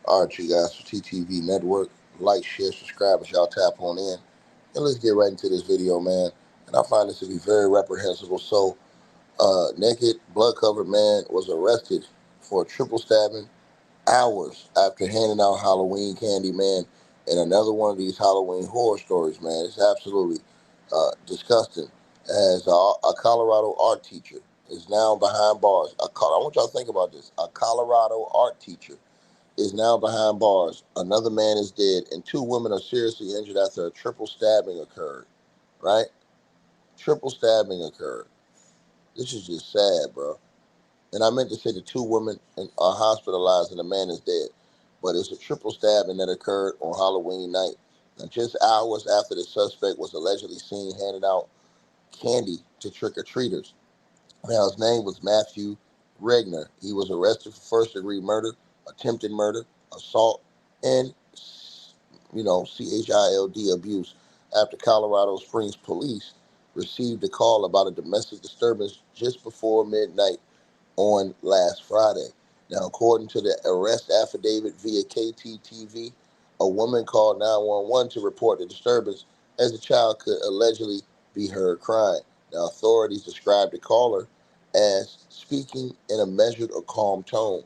All right, you guys, for TTV Network, like, share, subscribe as y'all tap on in. And let's get right into this video, man. And I find this to be very reprehensible. So, naked, blood-covered man was arrested for a triple stabbing hours after handing out Halloween candy, man. And another one of these Halloween horror stories, man. It's absolutely disgusting. As a Colorado art teacher is now behind bars. I want y'all to think about this. A Colorado art teacher is now behind bars. Another man is dead, and two women are seriously injured after a triple stabbing occurred. Right? Triple stabbing occurred. This is just sad, bro. And I meant to say the two women are hospitalized and the man is dead. But it's a triple stabbing that occurred on Halloween night. And just hours after the suspect was allegedly seen handing out candy to trick-or-treaters. Now, his name was Matthew Regner. He was arrested for first-degree murder, attempted murder, assault, and, child abuse after Colorado Springs police received a call about a domestic disturbance just before midnight on last Friday. Now, according to the arrest affidavit via KTTV, a woman called 911 to report the disturbance as the child could allegedly be heard crying. Now, authorities described the caller as speaking in a measured or calm tone.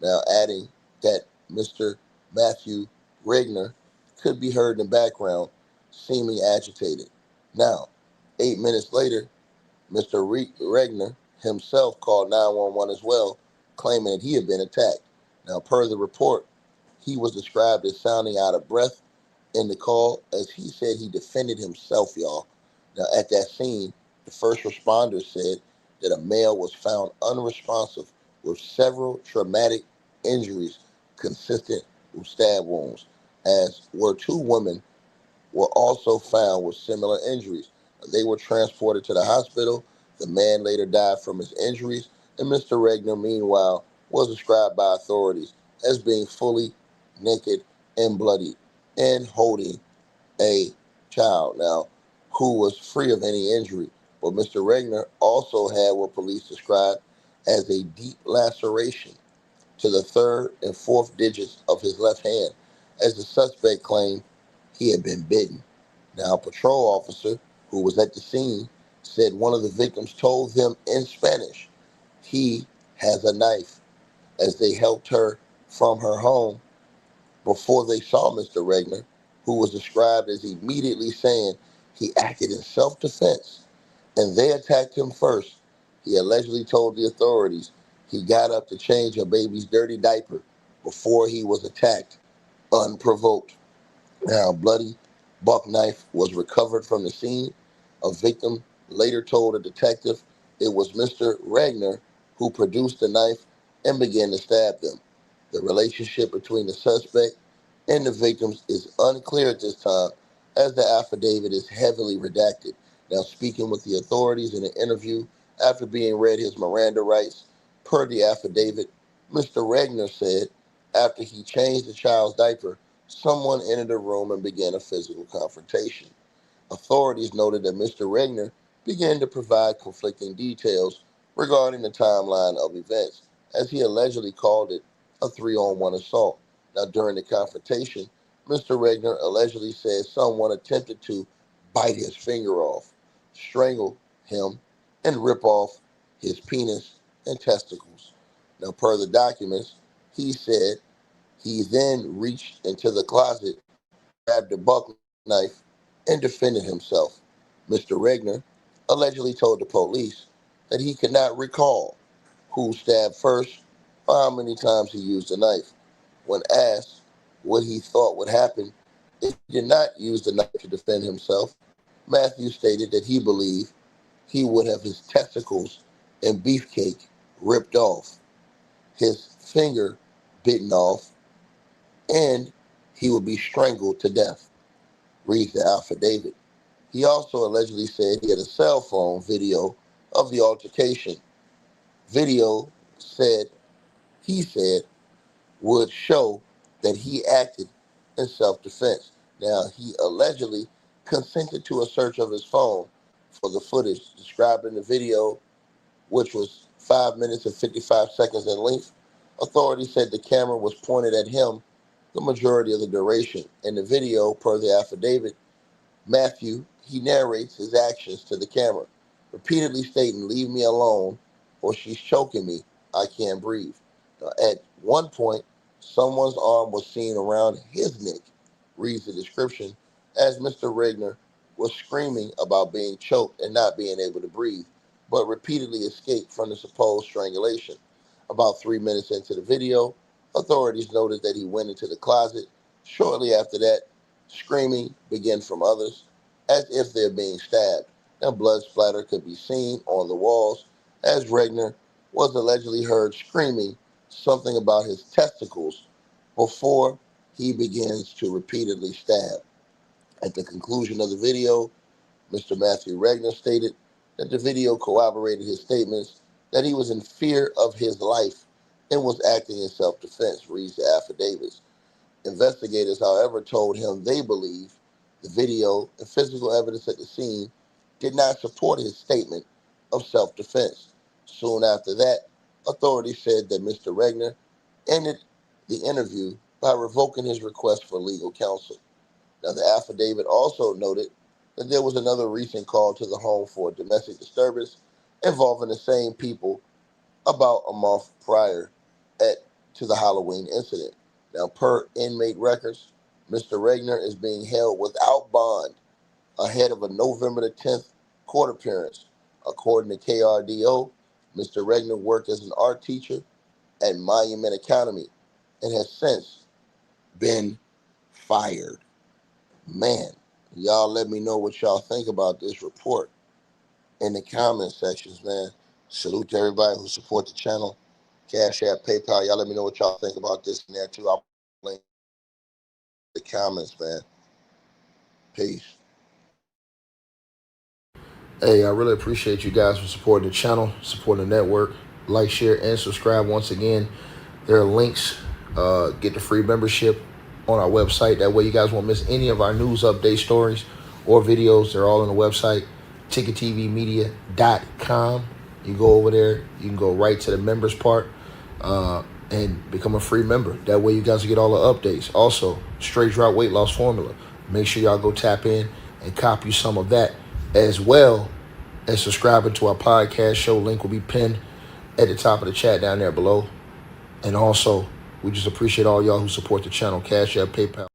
Now, adding that Mr. Matthew Regner could be heard in the background, seeming agitated. Now, 8 minutes later, Mr. Regner himself called 911 as well, claiming that he had been attacked. Now, per the report, he was described as sounding out of breath in the call, as he said he defended himself, y'all. Now, at that scene, the first responders said that a male was found unresponsive with several traumatic injuries consistent with stab wounds, as were two women were also found with similar injuries. They were transported to the hospital. The man later died from his injuries, and Mr. Regner, meanwhile, was described by authorities as being fully naked and bloodied and holding a child now who was free of any injury. But Mr. Regner also had what police described as a deep laceration to the third and fourth digits of his left hand, as the suspect claimed he had been bitten. Now, a patrol officer who was at the scene said one of the victims told them in Spanish he has a knife, as they helped her from her home before they saw Mr. Regner, who was described as immediately saying he acted in self-defense and they attacked him first. He allegedly told the authorities he got up to change a baby's dirty diaper before he was attacked unprovoked. Now, a bloody buck knife was recovered from the scene. A victim later told a detective it was Mr. Regner who produced the knife and began to stab them. The relationship between the suspect and the victims is unclear at this time, as the affidavit is heavily redacted. Now, speaking with the authorities in an interview after being read his Miranda rights, per the affidavit, Mr. Regner said after he changed the child's diaper, someone entered the room and began a physical confrontation. Authorities noted that Mr. Regner began to provide conflicting details regarding the timeline of events, as he allegedly called it a three-on-one assault. Now, during the confrontation, Mr. Regner allegedly said someone attempted to bite his finger off, strangle him, and rip off his penis and testicles. Now, per the documents, he said he then reached into the closet, grabbed a buck knife, and defended himself. Mr. Regner allegedly told the police that he could not recall who stabbed first or how many times he used the knife. When asked what he thought would happen if he did not use the knife to defend himself, Matthew stated that he believed he would have his testicles and beefcake ripped off, his finger bitten off, and he would be strangled to death, reads the affidavit. He also allegedly said he had a cell phone video of the altercation. Video said, he said, would show that he acted in self-defense. Now, he allegedly consented to a search of his phone for the footage described in the video, which was 5 minutes and 55 seconds in length. Authorities said the camera was pointed at him the majority of the duration. In the video, per the affidavit, Matthew, he narrates his actions to the camera, repeatedly stating, "Leave me alone, or she's choking me. I can't breathe." Now, at one point, someone's arm was seen around his neck, reads the description, as Mr. Regner was screaming about being choked and not being able to breathe, but repeatedly escaped from the supposed strangulation. About 3 minutes into the video, authorities noted that he went into the closet. Shortly after that, screaming began from others, as if they're being stabbed. Now, blood splatter could be seen on the walls, as Regner was allegedly heard screaming something about his testicles before he begins to repeatedly stab. At the conclusion of the video, Mr. Matthew Regner stated that the video corroborated his statements that he was in fear of his life and was acting in self-defense, reads the affidavits. Investigators, however, told him they believe the video and physical evidence at the scene did not support his statement of self-defense. Soon after that, authorities said that Mr. Regner ended the interview by revoking his request for legal counsel. Now, the affidavit also noted that there was another recent call to the home for a domestic disturbance involving the same people about a month prior at to the Halloween incident. Now, per inmate records, Mr. Regner is being held without bond ahead of a November the 10th court appearance. According to KRDO, Mr. Regner worked as an art teacher at Monument Academy and has since been fired. Man, y'all let me know what y'all think about this report in the comment sections, man. Salute to everybody who support the channel. Cash App, PayPal. Y'all let me know what y'all think about this in there too. I'll link the comments, man. Peace. Hey, I really appreciate you guys for supporting the channel, supporting the network. Like, share, and subscribe once again. There are links. Get the free membership on our website. That way you guys won't miss any of our news update stories or videos. They're all on the website, ticketvmedia.com. You go over there. You can go right to the members part and become a free member. That way you guys will get all the updates. Also, straight drought weight loss formula. Make sure y'all go tap in and copy some of that, as well as subscribing to our podcast show. Link will be pinned at the top of the chat down there below. And also, we just appreciate all y'all who support the channel. Cash App, PayPal.